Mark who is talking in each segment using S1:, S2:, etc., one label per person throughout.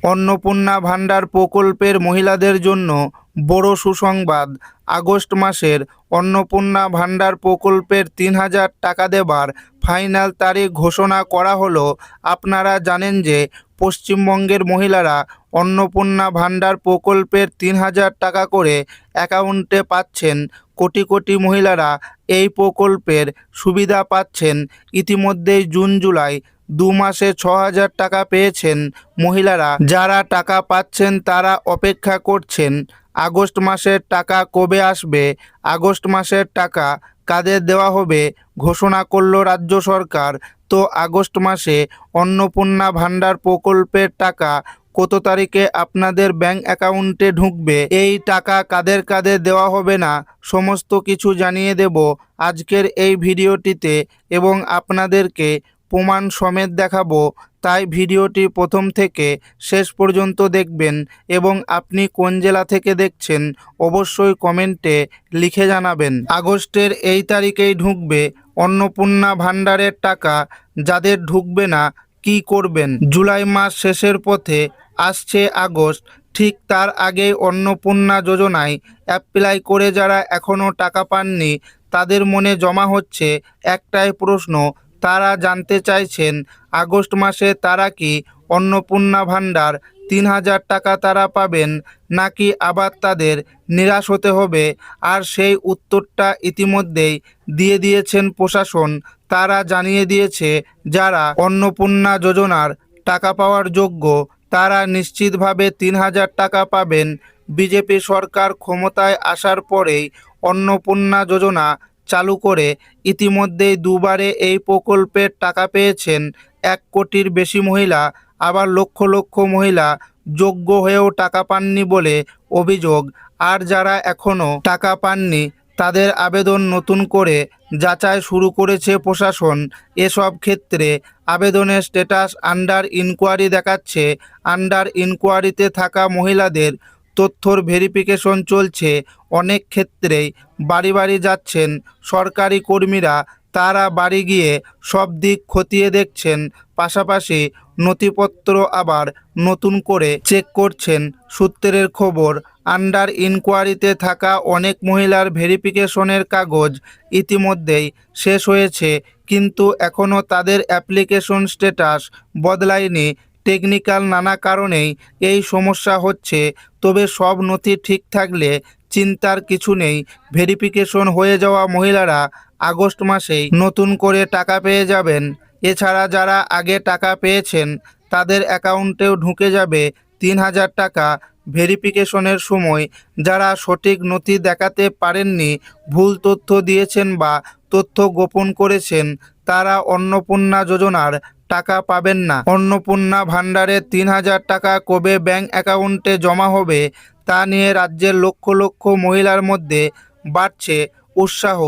S1: অন্নপূর্ণা ভান্ডার প্রকল্পের মহিলাদের জন্য বড় সুসংবাদ। আগস্ট মাসের অন্নপূর্ণা ভান্ডার প্রকল্পের ৩,০০০ টাকা দেবার ফাইনাল তারিখ ঘোষণা করা হলো। আপনারা জানেন যে পশ্চিমবঙ্গের মহিলারা অন্নপূর্ণা ভান্ডার প্রকল্পের ৩,০০০ টাকা করে অ্যাকাউন্টে পাচ্ছেন। কোটি কোটি মহিলারা এই প্রকল্পের সুবিধা পাচ্ছেন। ইতিমধ্যেই জুন জুলাই ২ মাসে ৬,০০০ টাকা পেয়েছেন মহিলারা। যারা টাকা পাচ্ছেন তারা অপেক্ষা করছেন আগস্ট মাসের টাকা কবে আসবে, আগস্ট মাসের টাকা কাদের দেওয়া হবে ঘোষণা করল রাজ্য সরকার। তো আগস্ট মাসে অন্নপূর্ণা ভান্ডার প্রকল্পের টাকা কত তারিখে আপনাদের ব্যাংক অ্যাকাউন্টে ঢুকবে, এই টাকা কাদের কাদের দেওয়া হবে না, সমস্ত কিছু জানিয়ে দেব আজকের এই ভিডিওটিতে এবং আপনাদেরকে প্রমাণ সমেত দেখাবো। তাই ভিডিওটি প্রথম থেকে শেষ পর্যন্ত দেখবেন এবং আপনি কোন জেলা থেকে দেখছেন অবশ্যই কমেন্টে লিখে জানাবেন। আগস্টের এই তারিখেই ঢুকবে অন্নপূর্ণা ভান্ডারের টাকা। যাদের ঢুকবে না কি করবেন? জুলাই মাস শেষের পথে আসছে আগস্ট, ঠিক তার আগেই অন্নপূর্ণা যোজনায় অ্যাপ্লাই করে যারা এখনও টাকা পাননি তাদের মনে জমা হচ্ছে একটাই প্রশ্ন। তারা জানতে চাইছেন আগস্ট মাসে তারা কি অন্নপূর্ণা ভান্ডার ৩,০০০ টাকা তারা পাবেন, নাকি আবার তাদের নিরাশ হতে হবে? আর সেই উত্তরটা ইতিমধ্যেই দিয়ে দিয়েছেন প্রশাসন। তারা জানিয়ে দিয়েছে যারা অন্নপূর্ণা যোজনার টাকা পাওয়ার যোগ্য তারা নিশ্চিতভাবে ৩,০০০ টাকা পাবেন। বিজেপি সরকার ক্ষমতায় আসার পরেই অন্নপূর্ণা যোজনা চালু করে ইতিমধ্যেই দুবারে এই প্রকল্পের টাকা পেয়েছেন ১ কোটির বেশি মহিলা। আবার লক্ষ লক্ষ মহিলা যোগ্য হয়েও টাকা পাননি বলে অভিযোগ। আর যারা এখনও টাকা পাননি তাদের আবেদন নতুন করে যাচাই শুরু করেছে প্রশাসন। এসব ক্ষেত্রে আবেদনের স্ট্যাটাস আন্ডার ইনকোয়ারি দেখাচ্ছে। আন্ডার ইনকোয়ারিতে থাকা মহিলাদের তথ্যর ভেরিফিকেশন চলছে। অনেক ক্ষেত্রেই বাড়ি বাড়ি যাচ্ছেন সরকারি কর্মীরা, তারা বাড়ি গিয়ে সব দিক খতিয়ে দেখছেন, পাশাপাশি নথিপত্র আবার নতুন করে চেক করছেন। সূত্রের খবর, আন্ডার ইনকোয়ারিতে থাকা অনেক মহিলার ভেরিফিকেশনের কাগজ ইতিমধ্যেই শেষ হয়েছে, কিন্তু এখনও তাদের অ্যাপ্লিকেশন স্ট্যাটাস বদলায়নি। টেকনিক্যাল নানা কারণেই এই সমস্যা হচ্ছে। তবে সব নথি ঠিক থাকলে চিন্তার কিছু নেই। ভেরিফিকেশন হয়ে যাওয়া মহিলারা আগস্ট মাসেই নতুন করে টাকা পেয়ে যাবেন। এছাড়া যারা আগে টাকা পেয়েছেন তাদের অ্যাকাউন্টেও ঢুকে যাবে ৩,০০০ টাকা। ভেরিফিকেশনের সময় যারা সঠিক নথি দেখাতে পারেননি, ভুল তথ্য দিয়েছেন বা তথ্য গোপন করেছেন তারা অন্নপূর্ণা যোজনার টাকা পাবেন না। অন্নপূর্ণা ভান্ডারের ৩,০০০ টাকা কবে ব্যাংক অ্যাকাউন্টে জমা হবে তা নিয়ে রাজ্যের লক্ষ লক্ষ মহিলার মধ্যে বাড়ছে উৎসাহ।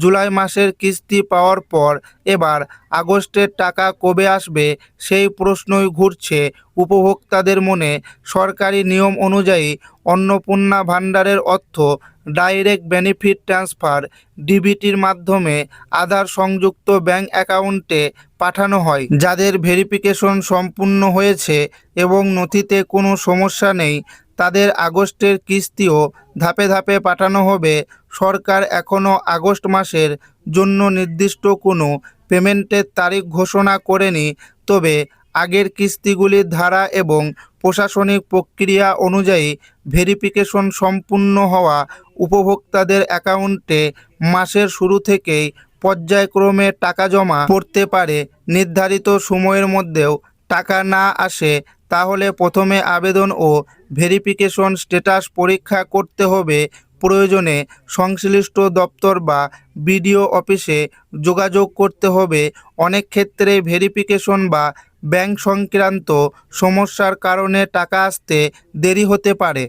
S1: জুলাই মাসের কিস্তি পাওয়ার পর এবার আগস্টের টাকা কবে আসবে সেই প্রশ্নই ঘুরছে উপভোক্তাদের মনে। সরকারি নিয়ম অনুযায়ী অন্নপূর্ণা ভান্ডারের অর্থ ডাইরেক্ট বেনিফিট ট্রান্সফার ডিবিটির মাধ্যমে আধার সংযুক্ত ব্যাংক অ্যাকাউন্টে পাঠানো হয়। যাদের ভেরিফিকেশন সম্পূর্ণ হয়েছে এবং নথিতে কোনো সমস্যা নেই তাদের আগস্টের কিস্তিও ধাপে ধাপে পাঠানো হবে। সরকার এখনও আগস্ট মাসের জন্য নির্দিষ্ট কোনো পেমেন্টের তারিখ ঘোষণা করেনি। তবে আগের কিস্তিগুলির ধারা এবং প্রশাসনিক প্রক্রিয়া অনুযায়ী ভেরিফিকেশন সম্পূর্ণ হওয়া উপভোক্তাদের অ্যাকাউন্টে মাসের শুরু থেকেই পর্যায়ক্রমে টাকা জমা পড়তে পারে। নির্ধারিত সময়ের মধ্যেও টাকা না আসে তাহলে প্রথমে আবেদন ও ভেরিফিকেশন স্ট্যাটাস পরীক্ষা করতে হবে। প্রয়োজনে সংশ্লিষ্ট দপ্তর বা বিডিও অফিসে যোগাযোগ করতে হবে। অনেক ক্ষেত্রে ভেরিফিকেশন বা ব্যাংক সংক্রান্ত সমস্যার কারণে টাকা আসতে দেরি হতে পারে।